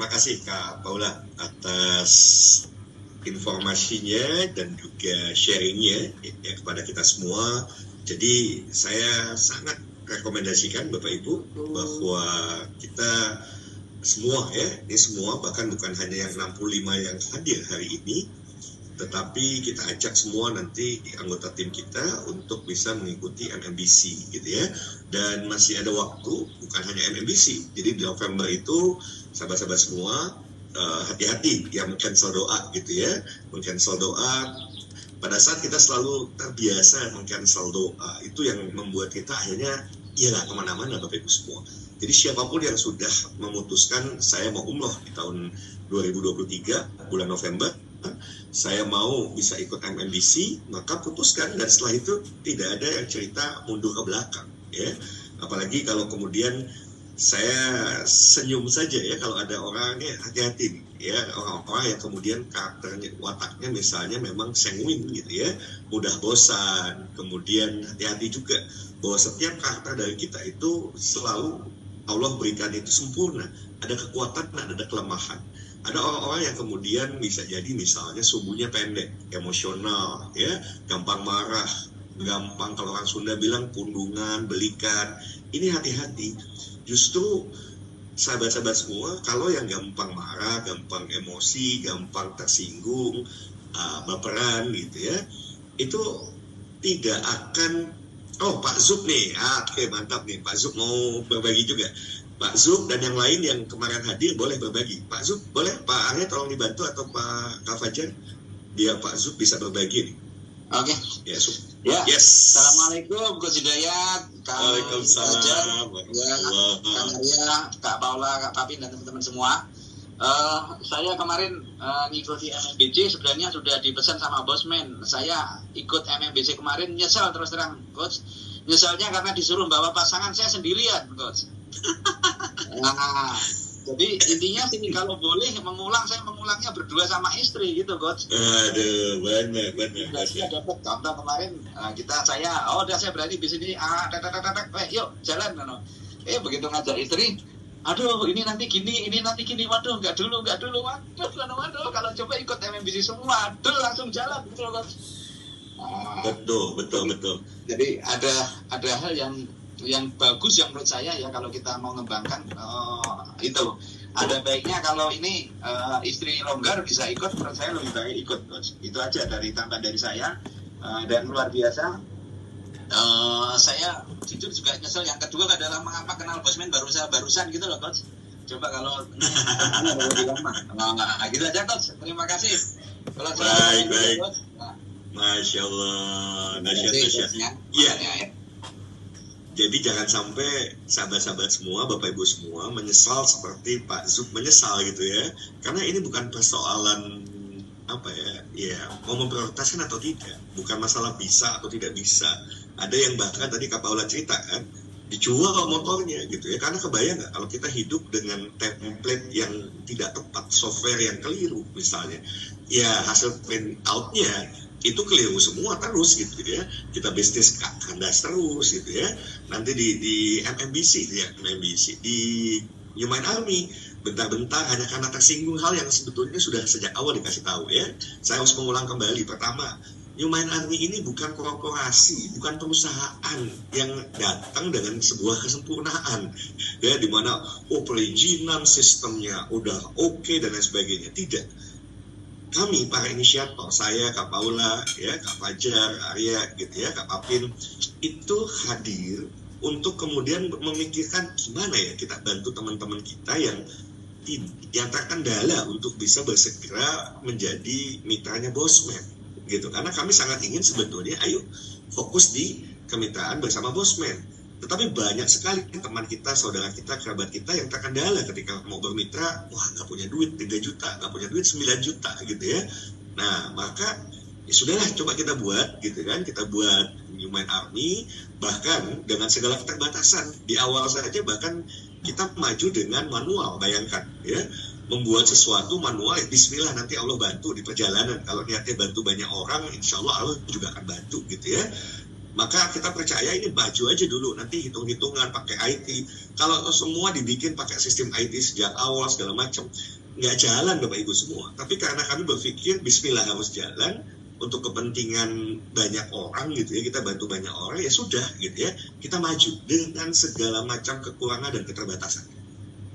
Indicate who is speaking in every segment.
Speaker 1: kasih Kak Paula atas informasinya dan juga sharingnya ya, kepada kita semua. Jadi saya sangat rekomendasikan Bapak Ibu bahwa kita semua ya, ini semua bahkan bukan hanya yang 65 yang hadir hari ini, tetapi kita ajak semua nanti anggota tim kita untuk bisa mengikuti MMBC gitu ya. Dan masih ada waktu, bukan hanya MMBC. Jadi di November itu sahabat-sahabat semua hati-hati yang cancel doa gitu ya. Cancel doa pada saat kita selalu terbiasa cancel doa, itu yang membuat kita akhirnya ya nggak kemana-mana Bapak Ibu semua. Jadi siapapun yang sudah memutuskan saya mau umroh di tahun 2023 bulan November, saya mau bisa ikut MMBC, maka putuskan, dan setelah itu tidak ada yang cerita mundur ke belakang ya. Apalagi kalau kemudian saya senyum saja ya kalau ada orangnya, hati-hati ya, orang-orang yang kemudian karakternya, wataknya misalnya memang sanguin gitu ya, mudah bosan. Kemudian hati-hati juga bahwa setiap karakter dari kita itu selalu Allah berikan itu sempurna, ada kekuatan dan ada kelemahan. Ada orang-orang yang kemudian bisa jadi misalnya sumbunya pendek, emosional, ya, gampang marah, gampang, kalau orang Sunda bilang pundungan, belikan. Ini hati-hati. Justru sahabat-sahabat semua, kalau yang gampang marah, gampang emosi, gampang tersinggung, baperan gitu ya, itu tidak akan. Oh, Pak Zub nih, oke, mantap nih, Pak Zub mau berbagi juga. Pak Zub dan yang lain yang kemarin hadir boleh berbagi. Pak Zub boleh, Pak Arya tolong dibantu, atau Pak Kak Fajar, biar Pak Zub bisa berbagi nih.
Speaker 2: Oke.
Speaker 1: Ya, Zub.
Speaker 2: Ya.
Speaker 1: Yes.
Speaker 2: Assalamualaikum, Coach Hidayat, Kak Fajar, Kak Arya, Kak Paula, Kak Papin, dan teman-teman semua. Saya kemarin ngikuti MMBC, sebenarnya sudah dipesan sama Bosman. Saya ikut MMBC kemarin, nyesel terus terang, Coach. Nyeselnya karena disuruh bawa pasangan, saya sendirian, Coach. Nah, jadi intinya sih kalau boleh mengulang, saya mengulangnya berdua sama istri gitu, Coach.
Speaker 1: Aduh, benar.
Speaker 2: Saya dapat contoh kemarin, saya berani di sini, yuk jalan, begitu ngajak istri, aduh ini nanti gini, waduh nggak dulu, waduh kalau coba ikut MMBC semua, langsung jalan gitu loh, Coach.
Speaker 1: Betul.
Speaker 2: Jadi ada hal yang bagus yang menurut saya ya, kalau kita mau ngembangkan itu ada baiknya kalau ini istri longgar bisa ikut, menurut saya lebih baik ikut, Coach. Itu aja tambahan dari saya. Dan luar biasa, saya jujur juga nyesel yang kedua adalah mengapa kenal Bosman barusan gitu loh, Coach. Coba kalau gitu aja, Coach. Terima kasih. Kalau
Speaker 1: baik. Masya Allah, nasyat. Iya. Jadi jangan sampai sahabat-sahabat semua, Bapak Ibu semua menyesal seperti Pak Zub menyesal gitu ya. Karena ini bukan persoalan mau memprioritaskan atau tidak. Bukan masalah bisa atau tidak bisa. Ada yang bahkan tadi Kak Paula cerita kan, dijual motornya gitu ya. Karena kebayang nggak kalau kita hidup dengan template yang tidak tepat, software yang keliru misalnya, ya hasil print out-nya itu keliru semua terus gitu ya. Kita bisnis kandas terus gitu ya. Nanti di MMBC di Human Army bentar-bentar hanya karena tersinggung hal yang sebetulnya sudah sejak awal dikasih tahu ya. Saya harus mengulang kembali. Pertama, Human Army ini bukan korporasi, bukan perusahaan yang datang dengan sebuah kesempurnaan ya, dimana perizinan sistemnya udah oke dan lain sebagainya. Tidak. Kami para inisiator, saya, Kak Paula, ya, Kak Fajar, Arya, gitu ya, Kak Papin, itu hadir untuk kemudian memikirkan gimana ya kita bantu teman-teman kita yang terkendala untuk bisa bersegera menjadi mitranya Bosman, gitu. Karena kami sangat ingin sebetulnya, ayo fokus di kemitraan bersama Bosman. Tetapi banyak sekali teman kita, saudara kita, kerabat kita yang terkendala ketika mau bermitra, nggak punya duit 3 juta, nggak punya duit 9 juta gitu ya. Nah, maka ya sudahlah, coba kita buat gitu kan, kita buat Human Army, bahkan dengan segala keterbatasan. Di awal saja bahkan kita maju dengan manual, bayangkan ya, membuat sesuatu manual, bismillah nanti Allah bantu di perjalanan. Kalau niatnya bantu banyak orang, insya Allah Allah juga akan bantu gitu ya. Maka kita percaya ini baju aja dulu, nanti hitung-hitungan pakai IT. Kalau semua dibikin pakai sistem IT sejak awal segala macam, nggak jalan Bapak Ibu semua. Tapi karena kami berpikir Bismillah harus jalan untuk kepentingan banyak orang gitu ya, kita bantu banyak orang, ya sudah gitu ya, kita maju dengan segala macam kekurangan dan keterbatasan.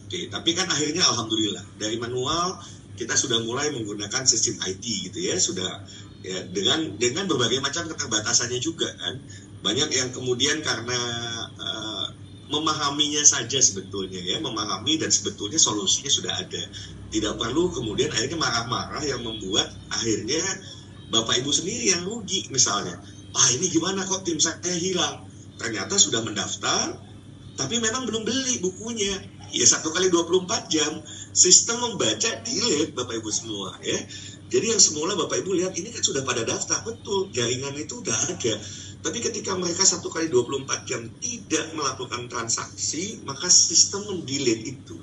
Speaker 1: Oke, tapi kan akhirnya alhamdulillah dari manual kita sudah mulai menggunakan sistem IT gitu ya, sudah ya dengan berbagai macam keterbatasannya juga kan. Banyak yang kemudian karena memahaminya saja sebetulnya ya, memahami dan sebetulnya solusinya sudah ada. Tidak perlu kemudian akhirnya marah-marah yang membuat akhirnya Bapak Ibu sendiri yang rugi misalnya. Ini gimana kok tim saya hilang? Ternyata sudah mendaftar, tapi memang belum beli bukunya. Ya 1 kali 24 jam, sistem membaca delete Bapak Ibu semua ya. Jadi yang semula Bapak Ibu lihat ini kan sudah pada daftar, betul, jaringan itu udah ada. Tapi ketika mereka 1 kali 24 jam tidak melakukan transaksi, maka sistem mendelete itu.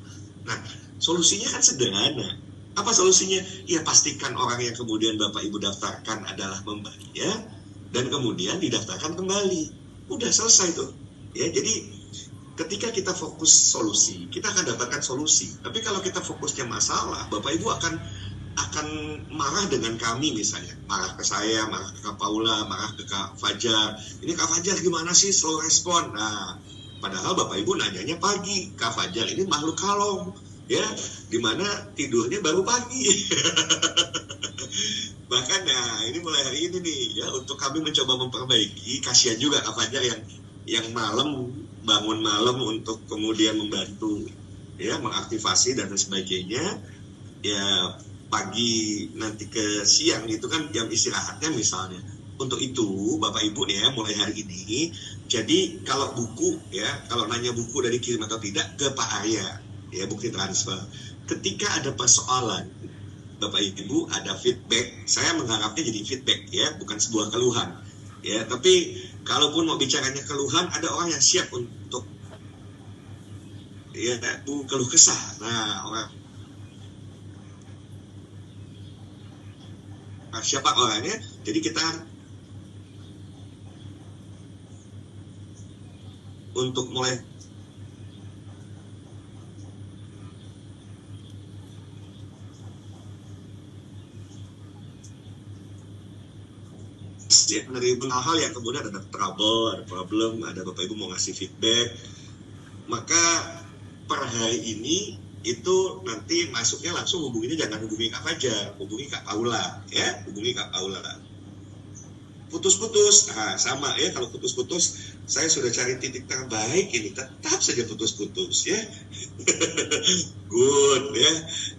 Speaker 1: Nah, solusinya kan sederhana. Apa solusinya? Ya pastikan orang yang kemudian Bapak Ibu daftarkan adalah membayar dan kemudian didaftarkan kembali. Udah selesai tuh. Ya, jadi ketika kita fokus solusi, kita akan dapatkan solusi. Tapi kalau kita fokusnya masalah, Bapak Ibu akan marah dengan kami misalnya. Marah ke saya, marah ke Kak Paula, marah ke Kak Fajar. Ini Kak Fajar gimana sih slow respon? Nah, padahal Bapak Ibu nanyanya pagi. Kak Fajar ini makhluk kalong. Ya, dimana tidurnya baru pagi. Bahkan ini mulai hari ini nih ya, untuk kami mencoba memperbaiki. Kasihan juga Kak Fajar yang malam bangun malam untuk kemudian membantu ya mengaktifasi dan sebagainya. Ya pagi nanti ke siang itu kan jam istirahatnya misalnya. Untuk itu Bapak Ibu nih ya, mulai hari ini, jadi kalau buku ya, kalau nanya buku dari kirim atau tidak ke Pak Arya ya, bukti transfer. Ketika ada persoalan Bapak Ibu ada feedback, saya mengharapnya jadi feedback ya, bukan sebuah keluhan ya. Tapi kalaupun mau bicaranya keluhan, ada orang yang siap untuk ya keluh kesah. Nah, siapa orangnya? Jadi kita untuk mulai menerima hal yang kemudian ada trouble, ada problem, ada Bapak Ibu mau ngasih feedback, maka per hari ini itu nanti masuknya langsung hubunginya, jangan hubungi Kak Fajar, hubungi Kak Paula ya, hubungi Kak Paula. Putus-putus, sama ya, kalau putus-putus saya sudah cari titik terbaik, ini tetap saja putus-putus ya. Good ya,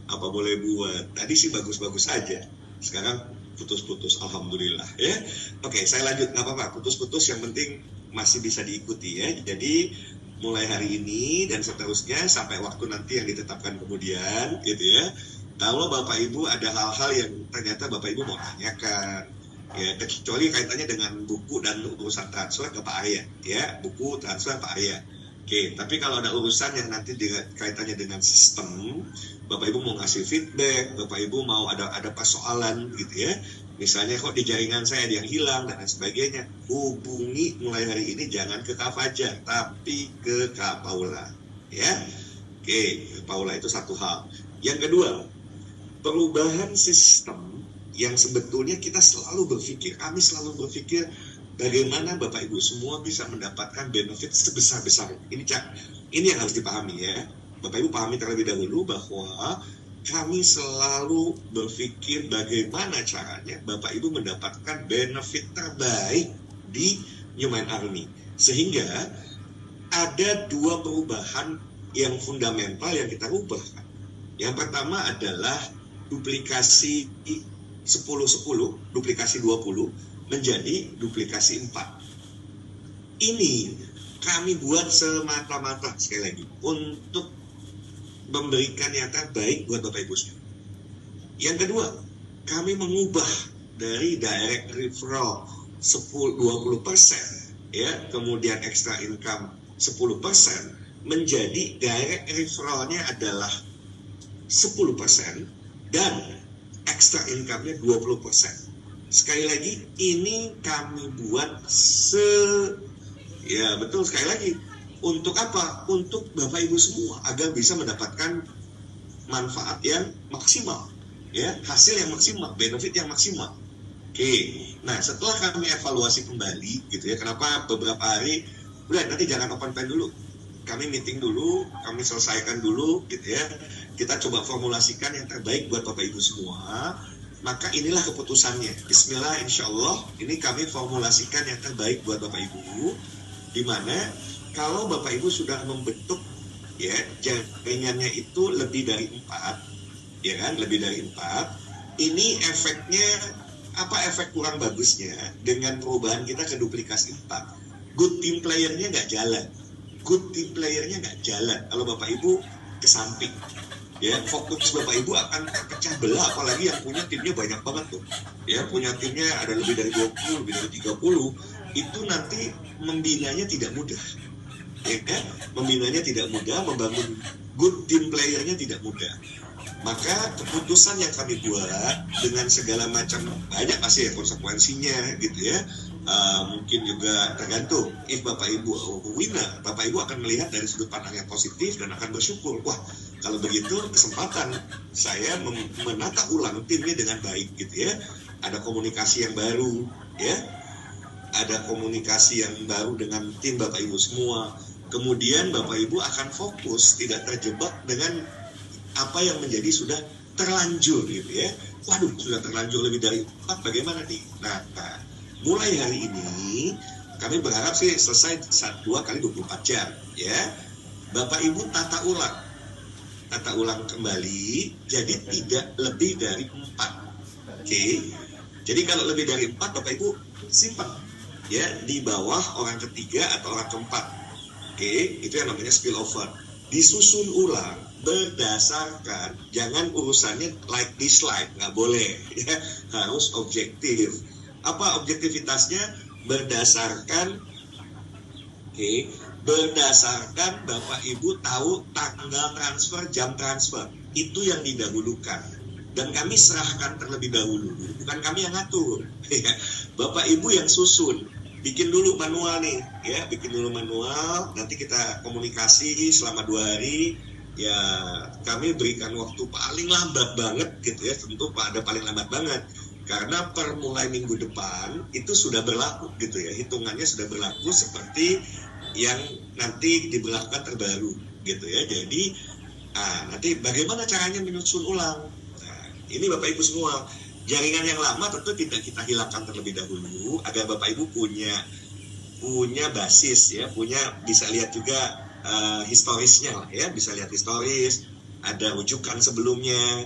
Speaker 1: apa boleh buat, tadi sih bagus-bagus saja, sekarang putus-putus, alhamdulillah ya. Oke, saya lanjut, nggak apa-apa, putus-putus yang penting masih bisa diikuti ya. Jadi mulai hari ini dan seterusnya sampai waktu nanti yang ditetapkan kemudian gitu ya. Kalau Bapak Ibu ada hal-hal yang ternyata Bapak Ibu mau tanyakan ya, kecuali kaitannya dengan buku dan urusan transfer ke Pak Arya ya, buku transfer Pak Arya. Oke, tapi kalau ada urusan yang nanti kaitannya dengan sistem, Bapak Ibu mau ngasih feedback, Bapak Ibu mau ada persoalan gitu ya, misalnya kok di jaringan saya ada yang hilang dan lain sebagainya, hubungi mulai hari ini jangan ke Kak Fajar, tapi ke Kak Paula ya. Oke, Paula itu satu hal. Yang kedua, perubahan sistem yang sebetulnya kita selalu berpikir, kami selalu berpikir bagaimana Bapak Ibu semua bisa mendapatkan benefit sebesar-besar. Ini yang harus dipahami ya. Bapak Ibu pahami terlebih dahulu bahwa kami selalu berpikir bagaimana caranya Bapak Ibu mendapatkan benefit terbaik di New Mind Army. Sehingga ada dua perubahan yang fundamental yang kita ubah. Yang pertama adalah duplikasi 10-10, duplikasi 20 menjadi duplikasi 4. Ini kami buat semata-mata sekali lagi untuk memberikan yang terbaik buat Bapak Ibu sekalian. Yang kedua, kami mengubah dari direct referral 20% ya, kemudian extra income 10% menjadi direct referralnya adalah 10% dan extra income-nya 20%. sekali lagi ini kami buat ya betul, sekali lagi untuk apa? Untuk Bapak Ibu semua agar bisa mendapatkan manfaat yang maksimal, ya, hasil yang maksimal, benefit yang maksimal. Oke, nah setelah kami evaluasi kembali, gitu ya, kenapa beberapa hari, udah nanti jangan open pen dulu, kami meeting dulu, kami selesaikan dulu, gitu ya, kita coba formulasikan yang terbaik buat Bapak Ibu semua, maka inilah keputusannya. Bismillah, insya Allah, ini kami formulasikan yang terbaik buat Bapak Ibu, di mana kalau Bapak Ibu sudah membentuk ya jaringannya itu lebih dari 4, ya kan, lebih dari 4, ini efeknya apa, efek kurang bagusnya dengan perubahan kita ke duplikasi 4, good team playernya nggak jalan, kalau Bapak Ibu ke samping, ya, fokus Bapak Ibu akan terpecah belah, apalagi yang punya timnya banyak banget tuh, ya, punya timnya ada lebih dari 20, lebih dari 30, itu nanti membinanya tidak mudah, ya kan? Membinanya tidak mudah, membangun good team playernya tidak mudah. Maka keputusan yang kami buat dengan segala macam, banyak pasti ya konsekuensinya, gitu ya. Mungkin juga tergantung, if Bapak Ibu winner, Bapak Ibu akan melihat dari sudut pandang yang positif dan akan bersyukur, wah kalau begitu kesempatan saya menata ulang timnya dengan baik, gitu ya. Ada komunikasi yang baru, ya, ada komunikasi yang baru dengan tim Bapak Ibu semua. Kemudian Bapak Ibu akan fokus, tidak terjebak dengan apa yang menjadi sudah terlanjur, gitu ya. Waduh, sudah terlanjur lebih dari 4, bagaimana nih? Nah, mulai hari ini kami berharap sih selesai 2 kali 24 jam, ya. Bapak Ibu tata ulang kembali, jadi tidak lebih dari 4. Oke. Jadi kalau lebih dari 4, Bapak Ibu simpan, ya, di bawah orang ketiga atau orang keempat. Oke, itu yang namanya spillover. Disusun ulang berdasarkan, jangan urusannya like dislike, nggak boleh, ya, harus objektif. Apa objektivitasnya? Berdasarkan, berdasarkan Bapak Ibu tahu tanggal transfer, jam transfer, itu yang didahulukan. Dan kami serahkan terlebih dahulu, bukan kami yang ngatur. Bapak Ibu yang susun, bikin dulu manual nih, ya, bikin dulu manual. Nanti kita komunikasi selama 2 hari. Ya, kami berikan waktu paling lambat banget, gitu ya. Tentu ada paling lambat banget, karena per mulai minggu depan itu sudah berlaku, gitu ya. Hitungannya sudah berlaku seperti yang nanti diberlakukan terbaru, gitu ya. Jadi, nanti bagaimana caranya menyusun ulang? Ini Bapak Ibu semua, jaringan yang lama tentu tidak kita hilangkan terlebih dahulu, agar Bapak Ibu punya basis, ya, bisa lihat juga historisnya lah, ya, bisa lihat historis, ada rujukan sebelumnya,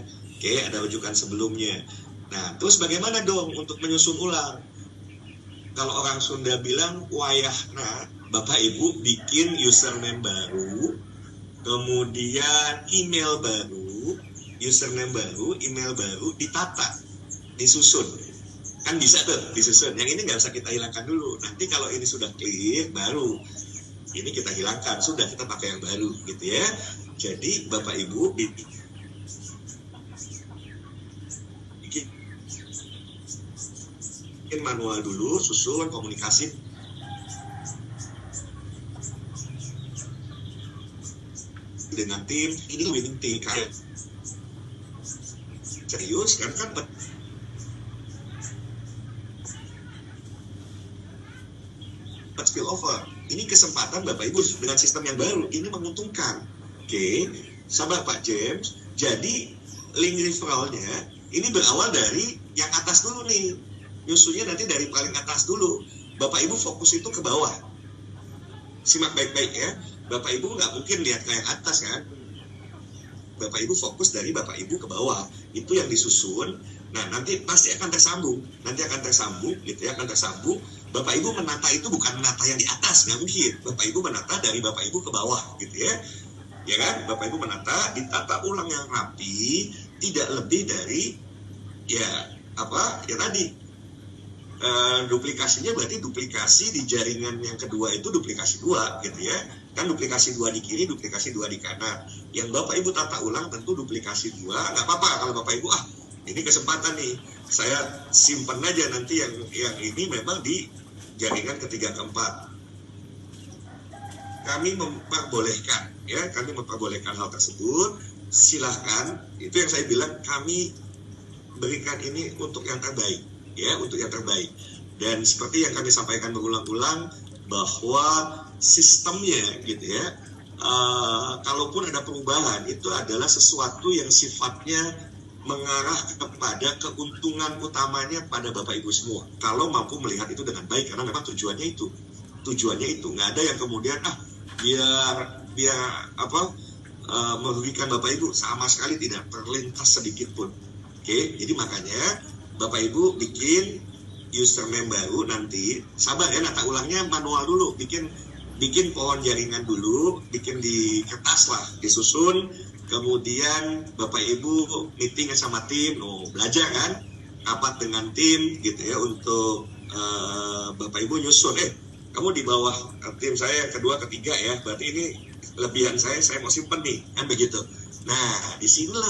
Speaker 1: ada rujukan sebelumnya. Nah, terus bagaimana dong untuk menyusun ulang? Kalau orang Sunda bilang wayahna, Bapak Ibu bikin username baru, kemudian email baru, username baru, email baru, ditata, disusun. Kan bisa tuh disusun. Yang ini nggak usah kita hilangkan dulu. Nanti kalau ini sudah clear, baru ini kita hilangkan. Sudah, kita pakai yang baru, gitu ya. Jadi Bapak Ibu bikin manual dulu, susun, komunikasi dengan tim. Ini winning team, kan? Serius, kan spill over. Ini kesempatan Bapak Ibu dengan sistem yang baru, ini menguntungkan. Oke, sabar Pak James. Jadi link referralnya ini berawal dari yang atas dulu nih. Nyusunnya nanti dari paling atas dulu. Bapak Ibu fokus itu ke bawah. Simak baik-baik ya. Bapak Ibu nggak mungkin lihat ke yang atas kan. Bapak Ibu fokus dari Bapak Ibu ke bawah. Itu yang disusun. Nah, nanti pasti akan tersambung. Gitu ya, akan tersambung. Bapak Ibu menata itu bukan menata yang di atas, nggak mungkin. Bapak Ibu menata dari Bapak Ibu ke bawah, gitu ya. Ya kan? Bapak Ibu menata, ditata ulang yang rapi, tidak lebih dari, ya tadi. Duplikasinya berarti duplikasi di jaringan yang kedua itu duplikasi 2, gitu ya. Kan duplikasi 2 di kiri, duplikasi 2 di kanan. Yang Bapak Ibu tata ulang tentu duplikasi 2. Nggak apa-apa kalau Bapak Ibu ini kesempatan nih, saya simpan aja nanti yang ini memang di jaringan ketiga keempat. Kami memperbolehkan, ya, kami memperbolehkan hal tersebut. Silahkan, itu yang saya bilang, kami berikan ini untuk yang terbaik, ya, untuk yang terbaik. Dan seperti yang kami sampaikan berulang-ulang bahwa sistemnya, gitu ya, kalaupun ada perubahan, itu adalah sesuatu yang sifatnya mengarah kepada keuntungan utamanya pada Bapak Ibu semua. Kalau mampu melihat itu dengan baik, karena memang tujuannya itu, nggak ada yang kemudian biar merugikan Bapak Ibu, sama sekali tidak terlintas sedikit pun. Oke, jadi makanya Bapak Ibu bikin username baru nanti, sabar ya, nata ulangnya manual dulu, bikin pohon jaringan dulu, bikin di kertas lah, disusun, kemudian Bapak Ibu meeting sama tim, belajar kan, rapat dengan tim gitu ya, untuk Bapak Ibu nyusun, kamu di bawah tim saya kedua ketiga ya, berarti ini lebihan saya mau simpen nih, kan begitu. Nah, disinilah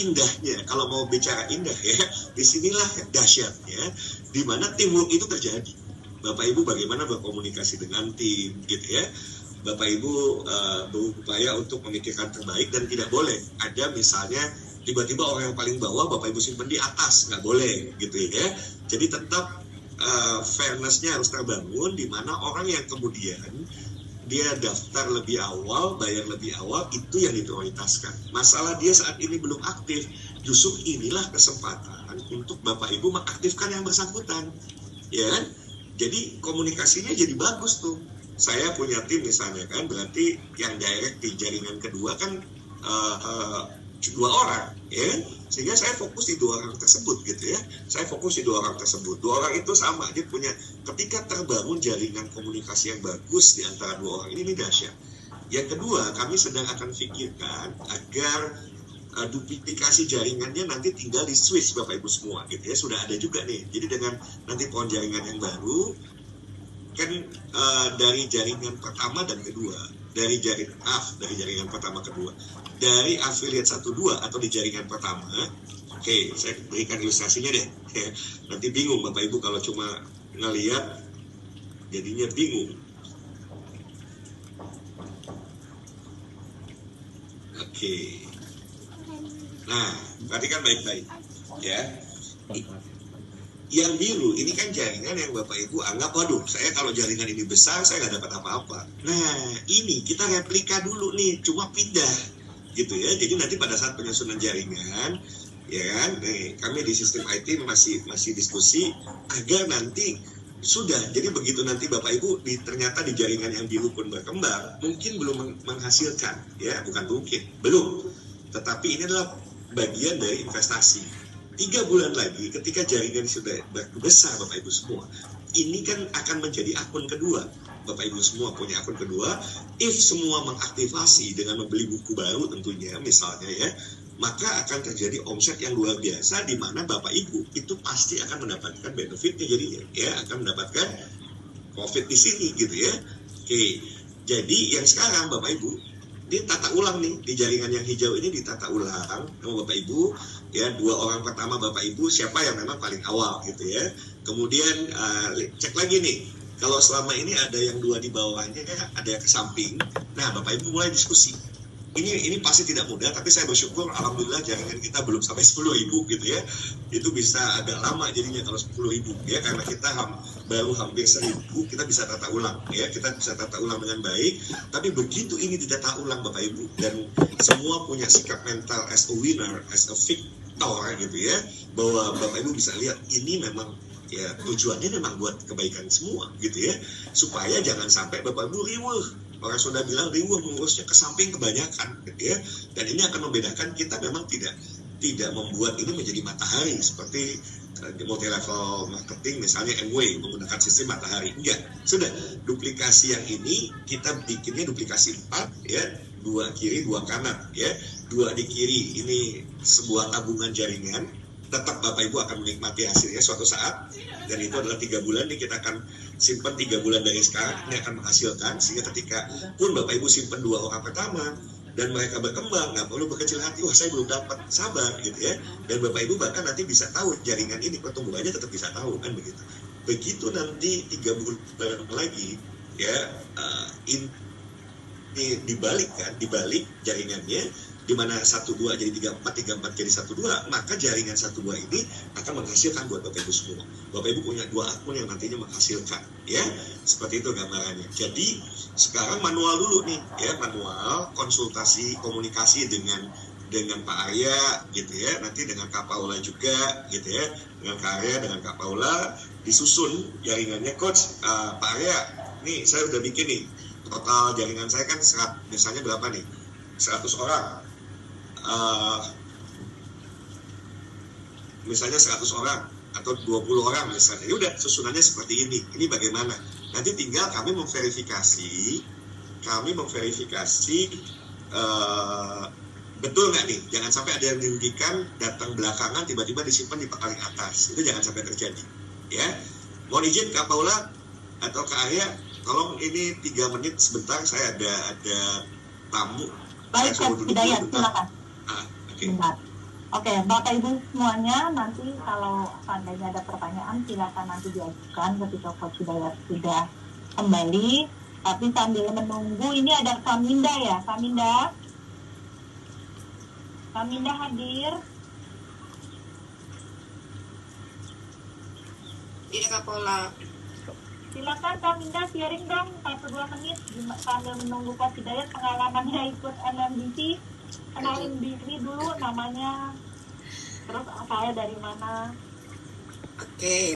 Speaker 1: indahnya, kalau mau bicara indah ya, disinilah dahsyatnya, di mana teamwork itu terjadi. Bapak Ibu bagaimana berkomunikasi dengan tim, gitu ya. Bapak Ibu berupaya untuk memikirkan terbaik, dan tidak boleh ada misalnya tiba-tiba orang yang paling bawah Bapak Ibu simpen di atas, nggak boleh, gitu ya. Jadi tetap fairness-nya harus terbangun, di mana orang yang kemudian dia daftar lebih awal, bayar lebih awal, itu yang diprioritaskan. Masalah dia saat ini belum aktif, justru inilah kesempatan untuk Bapak Ibu mengaktifkan yang bersangkutan, ya kan? Jadi komunikasinya jadi bagus tuh. Saya punya tim misalnya kan, berarti yang direct di jaringan kedua kan 2 orang, ya kan? Sehingga saya fokus di 2 orang tersebut gitu ya. Saya fokus di 2 orang tersebut. 2 orang itu sama, dia punya, ketika terbangun jaringan komunikasi yang bagus di antara 2 orang ini dahsyat. Yang kedua, kami sedang akan pikirkan agar duplikasi jaringannya nanti tinggal di switch Bapak Ibu semua gitu ya. Sudah ada juga nih. Jadi dengan nanti pohon jaringan yang baru kan, dari jaringan pertama dan kedua, dari jaringan pertama kedua, dari affiliate 1-2 atau di jaringan pertama. Oke, saya berikan ilustrasinya deh. Nanti bingung Bapak Ibu kalau cuma ngelihat, jadinya bingung. Oke. Nah, perhatikan baik-baik ya. Yang biru ini kan jaringan yang Bapak Ibu anggap, waduh, saya kalau jaringan ini besar saya nggak dapat apa-apa. Nah, ini kita replika dulu nih, cuma pindah gitu ya. Jadi nanti pada saat penyusunan jaringan, ya kan, kami di sistem IT masih diskusi agar nanti sudah. Jadi begitu nanti Bapak Ibu ternyata di jaringan yang biru pun berkembang, mungkin belum menghasilkan, ya, bukan mungkin, belum. Tetapi ini adalah bagian dari investasi. 3 bulan lagi ketika jaringan sudah besar Bapak Ibu semua, ini kan akan menjadi akun kedua. Bapak Ibu semua punya akun kedua. If semua mengaktifasi dengan membeli buku baru tentunya misalnya ya, maka akan terjadi omset yang luar biasa, di mana Bapak Ibu itu pasti akan mendapatkan benefitnya, jadinya ya, akan mendapatkan profit di sini gitu ya. Oke, jadi yang sekarang Bapak Ibu ditata ulang nih, di jaringan yang hijau ini ditata ulang sama Bapak Ibu ya. 2 orang pertama Bapak Ibu siapa yang memang paling awal gitu ya. Kemudian cek lagi nih, kalau selama ini ada yang 2 di bawahnya, ada yang ke samping. Nah, Bapak Ibu mulai diskusi. Ini pasti tidak mudah, tapi saya bersyukur alhamdulillah jaringan kita belum sampai 10.000 gitu ya. Itu bisa agak lama jadinya kalau 10.000 ya, karena kita baru hampir 1.000, kita bisa tata ulang ya, kita bisa tata ulang dengan baik. Tapi begitu ini ditata ulang Bapak Ibu, dan semua punya sikap mental as a winner, as a victor gitu ya, bahwa Bapak Ibu bisa lihat ini memang ya tujuannya memang buat kebaikan semua gitu ya, supaya jangan sampai Bapak Ibu riweuh. Orang sudah bilang riweuh mengurusnya ke samping kebanyakan gitu ya. Dan ini akan membedakan kita memang tidak membuat ini menjadi matahari seperti multi level marketing misalnya MW menggunakan sistem matahari. Enggak, sudah duplikasi yang ini kita bikinnya duplikasi 4 ya, 2 kiri 2 kanan ya. 2 di kiri ini sebuah tabungan jaringan, tetap Bapak Ibu akan menikmati hasilnya suatu saat, dan itu adalah 3 bulan nih, kita akan simpan 3 bulan dari sekarang, ini akan menghasilkan, sehingga ketika pun Bapak Ibu simpan 2 orang pertama, dan mereka berkembang, nggak perlu berkecil hati, wah saya belum dapat, sabar gitu ya. Dan Bapak Ibu bahkan nanti bisa tahu jaringan ini pertumbuhannya tetap bisa tahu kan begitu. Begitu nanti 3 bulan lagi ya ini dibalik jaringannya, di mana 12 jadi 34 jadi 12, maka jaringan 12 ini akan menghasilkan buat Bapak Ibu semua. Bapak Ibu punya 2 akun yang nantinya menghasilkan, ya seperti itu gambarannya. Jadi sekarang manual dulu nih, ya manual konsultasi komunikasi dengan Pak Arya gitu ya, nanti dengan Kak Paula juga gitu ya, dengan Kak Arya dengan Kak Paula disusun jaringannya. Coach Pak Arya, nih saya udah bikin nih total jaringan saya kan misalnya berapa nih, 100 orang. Misalnya 100 orang atau 20 orang misalnya, ya udah susunannya seperti ini bagaimana, nanti tinggal kami memverifikasi betul nggak nih, jangan sampai ada yang dirugikan datang belakangan tiba-tiba disimpan di paling atas, itu jangan sampai terjadi ya. Mohon izin Kak Paula atau Kak Arya, tolong ini 3 menit sebentar, saya ada tamu.
Speaker 3: Baik, Kak Hidayat, silakan.
Speaker 1: Okay.
Speaker 3: Oke, Bapak Ibu semuanya, nanti kalau seandainya ada pertanyaan silakan nanti diajukan ketika Coach Hidayat sudah kembali. Tapi sambil menunggu, ini ada Kaminda ya, Kaminda hadir.
Speaker 4: Iya Kak Paula.
Speaker 3: Silakan Kaminda sharing dong 1-2 menit sambil menunggu Coach Hidayat pengalamannya ikut MMBC. Kenalin diri dulu namanya, terus saya dari mana.
Speaker 4: Oke.